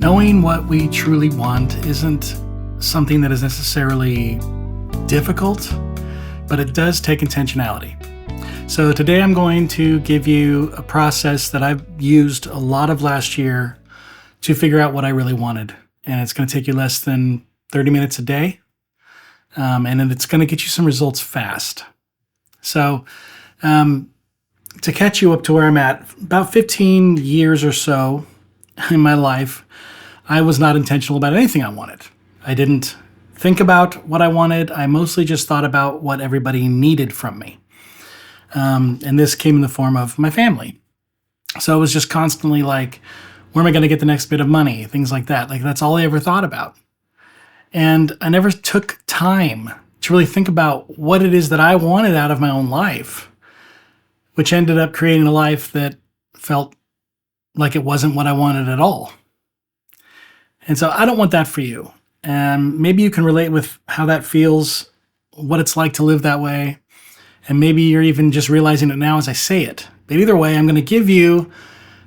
Knowing what we truly want isn't something that is necessarily difficult, but it does take intentionality. So today I'm going to give you a process that I've used a lot of last year to figure out what I really wanted. And it's going to take you less than 30 minutes a day. And it's going to get you some results fast. So to catch you up to where I'm at, about 15 years or so in my life, I was not intentional about anything I wanted. I didn't think about what I wanted. I mostly just thought about what everybody needed from me. And this came in the form of my family. So it was just constantly like, where am I going to get the next bit of money? Things like that. Like that's all I ever thought about. And I never took time to really think about what it is that I wanted out of my own life, which ended up creating a life that felt like it wasn't what I wanted at all. And so I don't want that for you. And maybe you can relate with how that feels, what it's like to live that way. And maybe you're even just realizing it now as I say it. But either way, I'm going to give you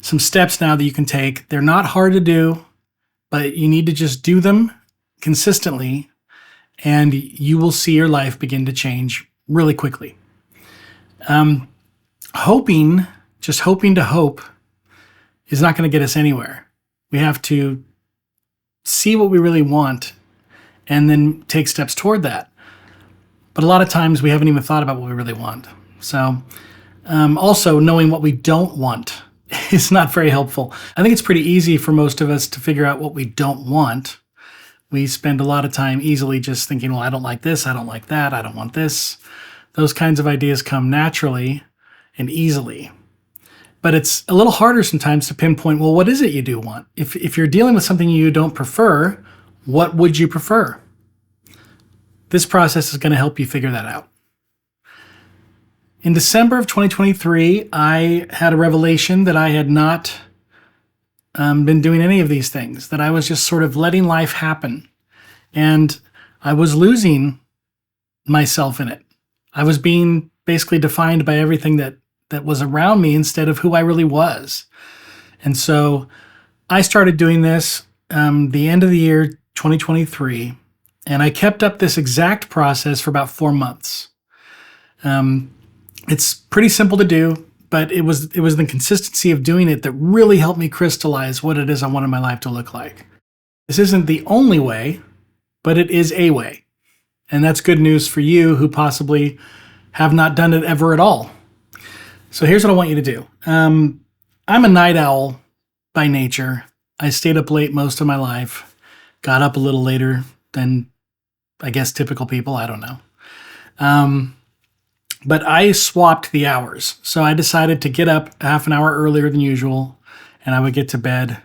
some steps now that you can take. They're not hard to do, but you need to just do them consistently, and you will see your life begin to change really quickly. Just hoping to hope is not going to get us anywhere. We have to see what we really want and then take steps toward that. But a lot of times we haven't even thought about what we really want. So also knowing what we don't want is not very helpful. I think it's pretty easy for most of us to figure out what we don't want. We spend a lot of time easily just thinking, well, I don't like this, I don't like that, I don't want this. Those kinds of ideas come naturally and easily. But it's a little harder sometimes to pinpoint, well, what is it you do want? If you're dealing with something you don't prefer, what would you prefer? This process is going to help you figure that out. In December of 2023, I had a revelation that I had not been doing any of these things, that I was just sort of letting life happen. And I was losing myself in it. I was being basically defined by everything that was around me instead of who I really was. And so I started doing this the end of the year 2023, and I kept up this exact process for about 4 months. It's pretty simple to do, but it was the consistency of doing it that really helped me crystallize what it is I wanted my life to look like. This isn't the only way, but it is a way. And that's good news for you who possibly have not done it ever at all. So here's what I want you to do. I'm a night owl by nature. I stayed up late most of my life, got up a little later than, I guess, typical people. I don't know. But I swapped the hours. So I decided to get up half an hour earlier than usual, and I would get to bed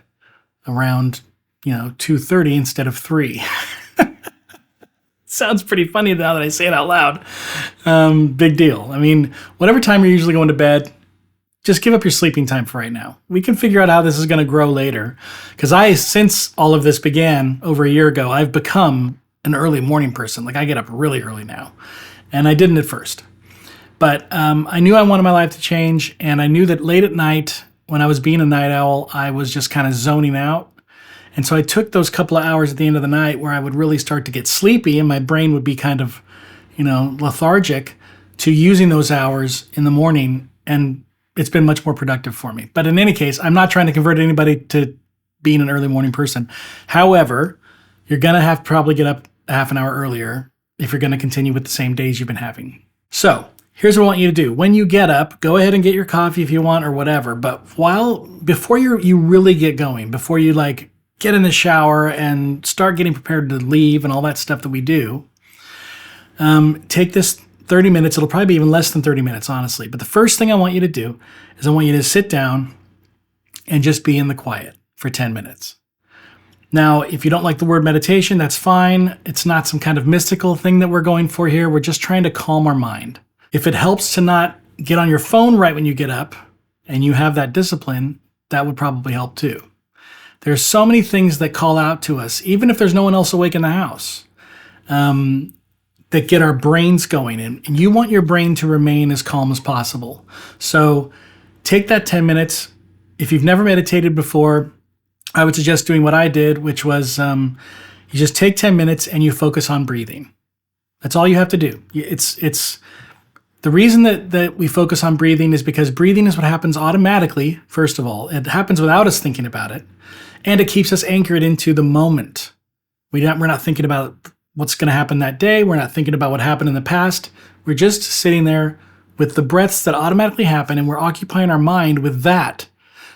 around, 2:30 instead of 3. Sounds pretty funny now that I say it out loud. Big deal. I mean, whatever time you're usually going to bed, just give up your sleeping time for right now. We can figure out how this is going to grow later. Because since all of this began over a year ago, I've become an early morning person. Like I get up really early now. And I didn't at first. But I knew I wanted my life to change. And I knew that late at night, when I was being a night owl, I was just kind of zoning out. And so I took those couple of hours at the end of the night where I would really start to get sleepy and my brain would be kind of, lethargic, to using those hours in the morning. And it's been much more productive for me. But in any case, I'm not trying to convert anybody to being an early morning person. However, you're going to have to probably get up half an hour earlier if you're going to continue with the same days you've been having. So here's what I want you to do. When you get up, go ahead and get your coffee if you want or whatever. But before you really get going, before you get in the shower and start getting prepared to leave and all that stuff that we do, take this 30 minutes. It'll probably be even less than 30 minutes, honestly. But the first thing I want you to do is I want you to sit down and just be in the quiet for 10 minutes. Now, if you don't like the word meditation, that's fine. It's not some kind of mystical thing that we're going for here. We're just trying to calm our mind. If it helps to not get on your phone right when you get up and you have that discipline, that would probably help too. There's so many things that call out to us, even if there's no one else awake in the house, that get our brains going. And you want your brain to remain as calm as possible. So take that 10 minutes. If you've never meditated before, I would suggest doing what I did, which was you just take 10 minutes and you focus on breathing. That's all you have to do. It's the reason that we focus on breathing is because breathing is what happens automatically, first of all. It happens without us thinking about it. And it keeps us anchored into the moment. We're not thinking about what's going to happen that day. We're not thinking about what happened in the past. We're just sitting there with the breaths that automatically happen, and we're occupying our mind with that,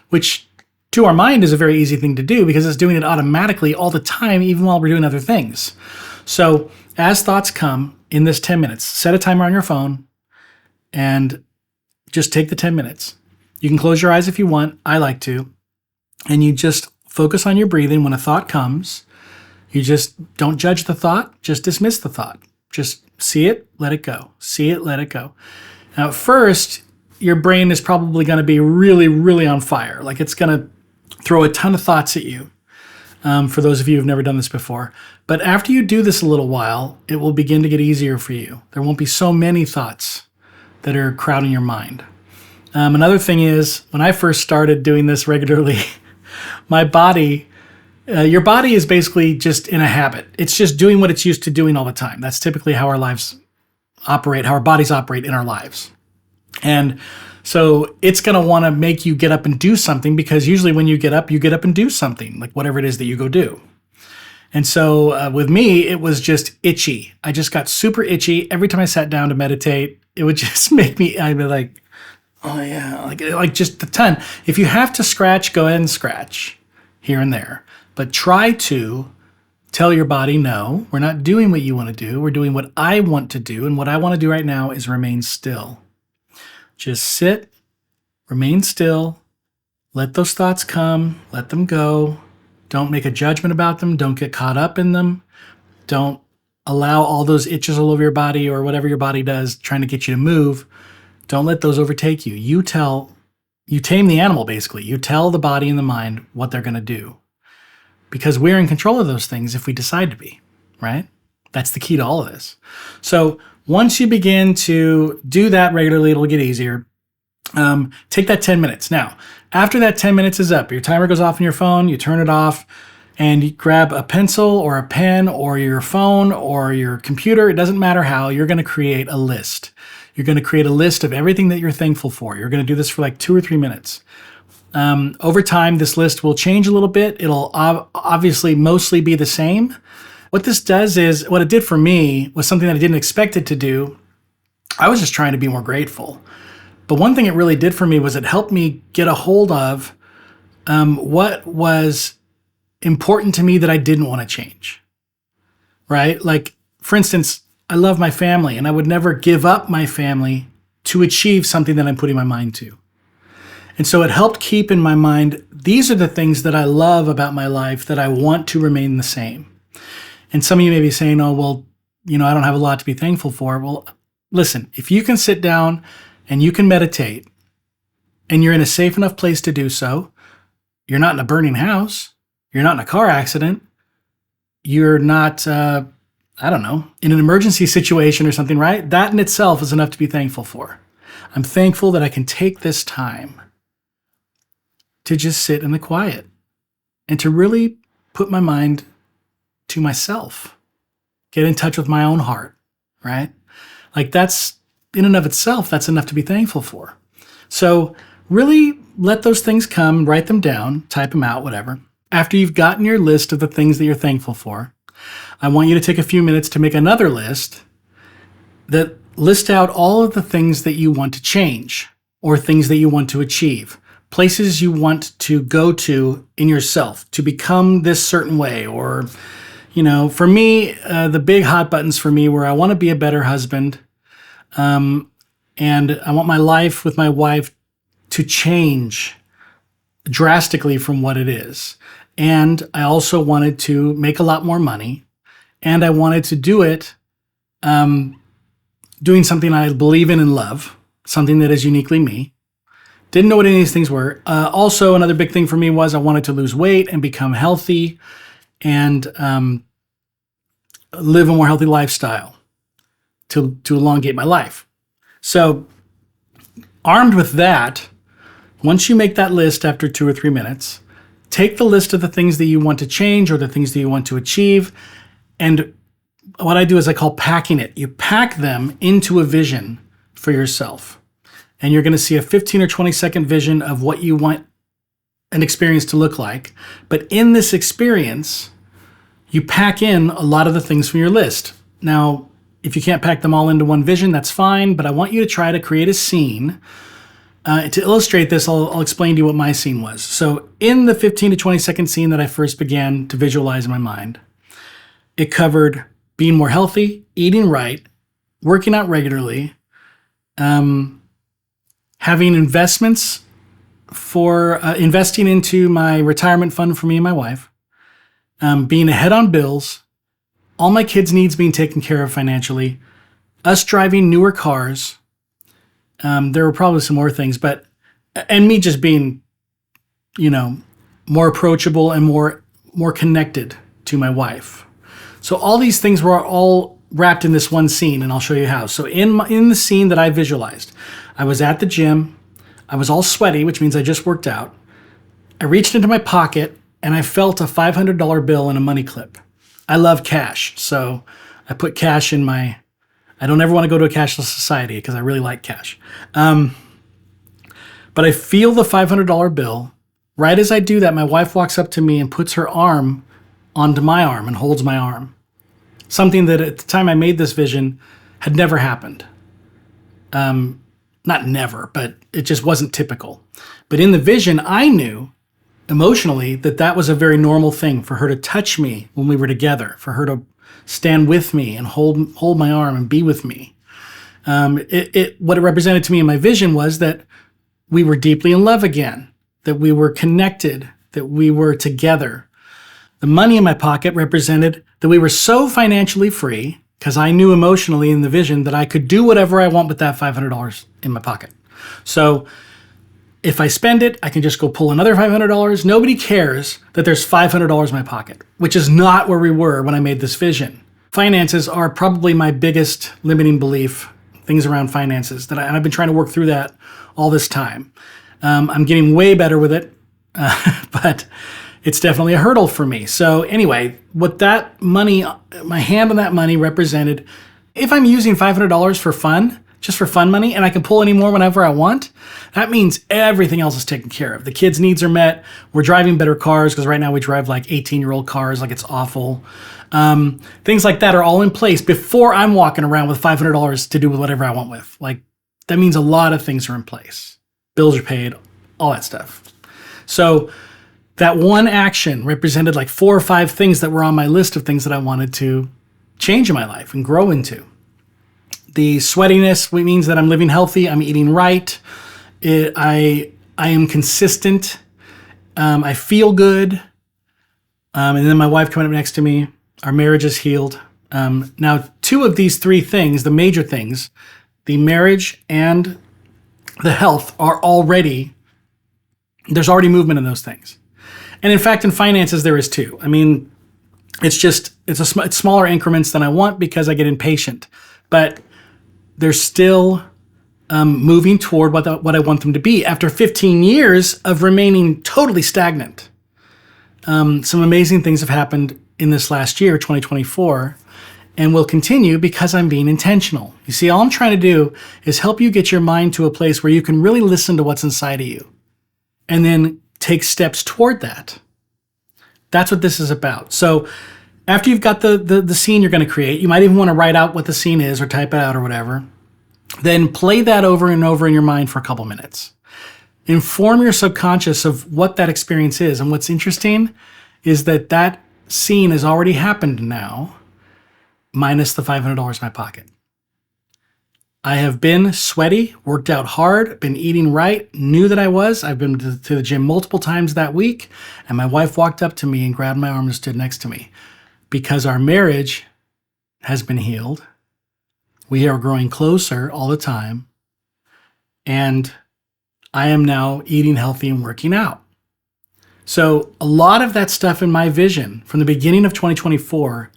which to our mind is a very easy thing to do because it's doing it automatically all the time, even while we're doing other things. So as thoughts come in this 10 minutes, set a timer on your phone and just take the 10 minutes. You can close your eyes if you want. I like to. And you just focus on your breathing. When a thought comes, you just don't judge the thought, just dismiss the thought. Just see it, let it go. See it, let it go. Now, at first, your brain is probably going to be really, really on fire. Like it's going to throw a ton of thoughts at you, for those of you who've never done this before. But after you do this a little while, it will begin to get easier for you. There won't be so many thoughts that are crowding your mind. Another thing is, when I first started doing this regularly, my body, your body is basically just in a habit. It's just doing what it's used to doing all the time. That's typically how our lives operate, how our bodies operate in our lives. And so it's going to want to make you get up and do something, because usually when you get up and do something, like whatever it is that you go do. And so with me, it was just itchy. I just got super itchy. Every time I sat down to meditate, it would just make me, I'd be like, oh yeah, like just a ton. If you have to scratch, go ahead and scratch here and there. But try to tell your body, no, we're not doing what you want to do. We're doing what I want to do. And what I want to do right now is remain still. Just sit, remain still, let those thoughts come, let them go. Don't make a judgment about them. Don't get caught up in them. Don't allow all those itches all over your body or whatever your body does trying to get you to move. Don't let those overtake you. You tame the animal, basically. You tell the body and the mind what they're going to do. Because we're in control of those things if we decide to be, right? That's the key to all of this. So once you begin to do that regularly, it'll get easier. Take that 10 minutes. Now, after that 10 minutes is up, your timer goes off on your phone, you turn it off, and you grab a pencil or a pen or your phone or your computer. It doesn't matter how. You're going to create a list. You're going to create a list of everything that you're thankful for. You're going to do this for like 2 or 3 minutes. Over time, this list will change a little bit. It'll obviously mostly be the same. What this does is, what it did for me was something that I didn't expect it to do. I was just trying to be more grateful. But one thing it really did for me was it helped me get a hold of what was important to me that I didn't want to change, right? Like, for instance, I love my family, and I would never give up my family to achieve something that I'm putting my mind to. And so it helped keep in my mind, these are the things that I love about my life that I want to remain the same. And some of you may be saying, oh, well, I don't have a lot to be thankful for. Well, listen, if you can sit down and you can meditate and you're in a safe enough place to do so, you're not in a burning house, you're not in a car accident, you're not, in an emergency situation or something, right? That in itself is enough to be thankful for. I'm thankful that I can take this time to just sit in the quiet and to really put my mind to myself, get in touch with my own heart, right? Like that's, in and of itself, that's enough to be thankful for. So really let those things come, write them down, type them out, whatever. After you've gotten your list of the things that you're thankful for, I want you to take a few minutes to make another list that lists out all of the things that you want to change or things that you want to achieve, places you want to go to in yourself to become this certain way. Or, for me, the big hot buttons for me were I want to be a better husband. And I want my life with my wife to change drastically from what it is. And I also wanted to make a lot more money. And I wanted to do it doing something I believe in and love, something that is uniquely me. Didn't know what any of these things were. Also, another big thing for me was I wanted to lose weight and become healthy and live a more healthy lifestyle to elongate my life. So armed with that, once you make that list after 2 or 3 minutes, take the list of the things that you want to change or the things that you want to achieve. And what I do is I call packing it. You pack them into a vision for yourself. And you're going to see a 15 or 20-second vision of what you want an experience to look like. But in this experience, you pack in a lot of the things from your list. Now, if you can't pack them all into one vision, that's fine. But I want you to try to create a scene. To illustrate this, I'll explain to you what my scene was. So in the 15 to 20-second scene that I first began to visualize in my mind, it covered being more healthy, eating right, working out regularly, having investments for investing into my retirement fund for me and my wife, being ahead on bills, all my kids' needs being taken care of financially, us driving newer cars. There were probably some more things, and me just being, more approachable and more connected to my wife. So all these things were all wrapped in this one scene, and I'll show you how. So in the scene that I visualized, I was at the gym. I was all sweaty, which means I just worked out. I reached into my pocket and I felt a $500 bill and a money clip. I love cash, so I put cash in my. I don't ever want to go to a cashless society because I really like cash. But I feel the $500 bill. Right as I do that, my wife walks up to me and puts her arm onto my arm and holds my arm. Something that at the time I made this vision had never happened. Not never, but it just wasn't typical. But in the vision, I knew emotionally that was a very normal thing for her to touch me when we were together, for her to stand with me and hold my arm and be with me. What it represented to me in my vision was that we were deeply in love again, that we were connected, that we were together. The money in my pocket represented that we were so financially free, because I knew emotionally in the vision that I could do whatever I want with that $500 in my pocket. So if I spend it, I can just go pull another $500. Nobody cares that there's $500 in my pocket, which is not where we were when I made this vision. Finances are probably my biggest limiting belief, things around finances, and I've been trying to work through that all this time. I'm getting way better with it, but it's definitely a hurdle for me. So anyway, what that money, my hand on that money represented, if I'm using $500 for fun, just for fun money, and I can pull any more whenever I want, that means everything else is taken care of. The kids' needs are met. We're driving better cars, because right now we drive like 18-year-old cars, like it's awful. Things like that are all in place before I'm walking around with $500 to do with whatever I want with. Like, that means a lot of things are in place. Bills are paid, all that stuff. So that one action represented like 4 or 5 things that were on my list of things that I wanted to change in my life and grow into. The sweatiness means that I'm living healthy, I'm eating right, I am consistent, I feel good, and then my wife coming up next to me, our marriage is healed. Now, 2 of these 3 things, the major things, the marriage and the health, there's already movement in those things. And in fact, in finances, there is too. I mean, it's smaller increments than I want because I get impatient. But they're still moving toward what I want them to be after 15 years of remaining totally stagnant. Some amazing things have happened in this last year, 2024, and will continue because I'm being intentional. You see, all I'm trying to do is help you get your mind to a place where you can really listen to what's inside of you and then take steps toward that. That's what this is about. So after you've got the scene you're going to create, you might even want to write out what the scene is or type it out or whatever. Then play that over and over in your mind for a couple minutes. Inform your subconscious of what that experience is. And what's interesting is that scene has already happened now, minus the $500 in my pocket. I have been sweaty, worked out hard, been eating right, knew that I was. I've been to the gym multiple times that week, and my wife walked up to me and grabbed my arm and stood next to me. Because our marriage has been healed, we are growing closer all the time, and I am now eating healthy and working out. So a lot of that stuff in my vision from the beginning of 2024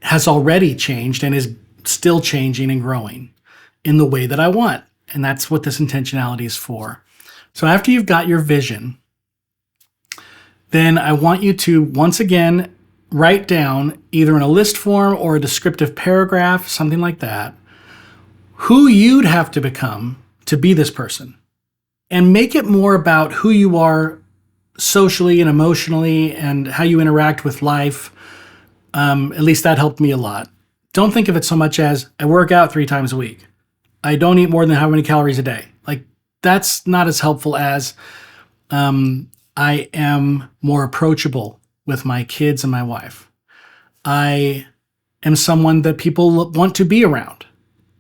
has already changed and is still changing and growing in the way that I want. And that's what this intentionality is for. So after you've got your vision, then I want you to once again write down, either in a list form or a descriptive paragraph, something like that, who you'd have to become to be this person. And make it more about who you are socially and emotionally and how you interact with life. At least that helped me a lot. Don't think of it so much as I work out 3 times a week. I don't eat more than how many calories a day. Like, that's not as helpful as I am more approachable with my kids and my wife. I am someone that people want to be around,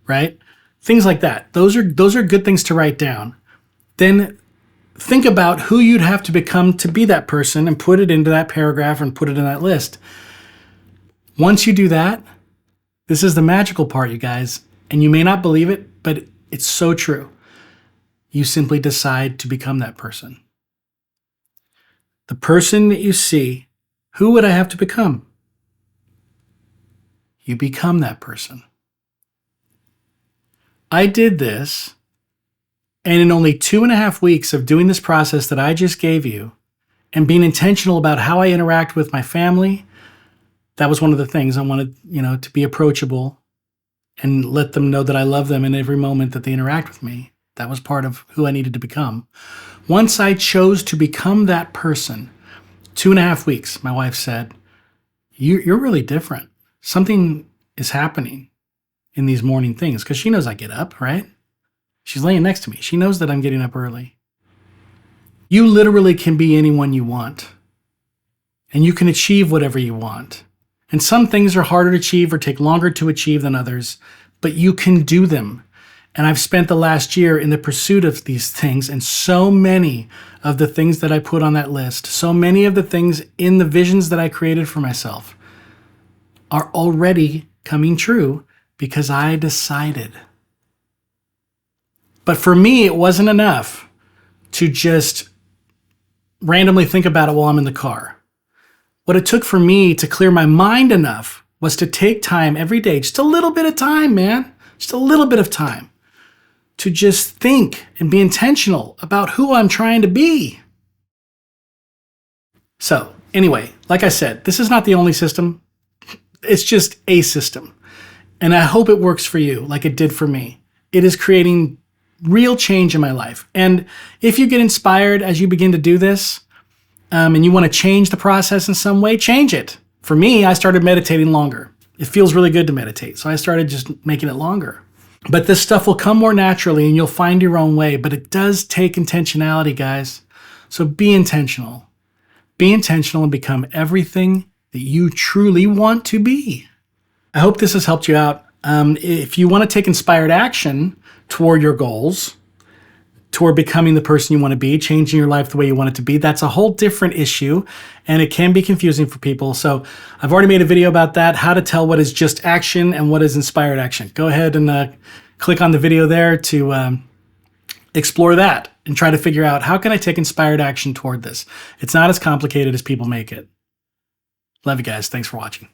right? Things like that. Those are good things to write down. Then think about who you'd have to become to be that person and put it into that paragraph and put it in that list. Once you do that, this is the magical part, you guys, and you may not believe it, but it's so true. You simply decide to become that person. The person that you see, who would I have to become? You become that person. I did this, and in only 2.5 weeks of doing this process that I just gave you and being intentional about how I interact with my family, that was one of the things I wanted, to be approachable and let them know that I love them in every moment that they interact with me. That was part of who I needed to become. Once I chose to become that person, 2.5 weeks, my wife said, you're really different. Something is happening in these morning things, because she knows I get up, right? She's laying next to me. She knows that I'm getting up early. You literally can be anyone you want, and you can achieve whatever you want. And some things are harder to achieve or take longer to achieve than others, but you can do them. And I've spent the last year in the pursuit of these things, and so many of the things that I put on that list, so many of the things in the visions that I created for myself are already coming true because I decided. But for me, it wasn't enough to just randomly think about it while I'm in the car. What it took for me to clear my mind enough was to take time every day, just a little bit of time, man, just a little bit of time, to just think and be intentional about who I'm trying to be. So anyway, like I said, this is not the only system. It's just a system. And I hope it works for you like it did for me. It is creating real change in my life. And if you get inspired as you begin to do this, and you want to change the process in some way, change it. For me, I started meditating longer. It feels really good to meditate. So I started just making it longer. But this stuff will come more naturally and you'll find your own way. But it does take intentionality, guys. So be intentional. Be intentional and become everything that you truly want to be. I hope this has helped you out. If you want to take inspired action toward your goals, toward becoming the person you want to be, changing your life the way you want it to be, that's a whole different issue, and it can be confusing for people. So I've already made a video about that, how to tell what is just action and what is inspired action. Go ahead and click on the video there to explore that and try to figure out, how can I take inspired action toward this? It's not as complicated as people make it. Love you guys. Thanks for watching.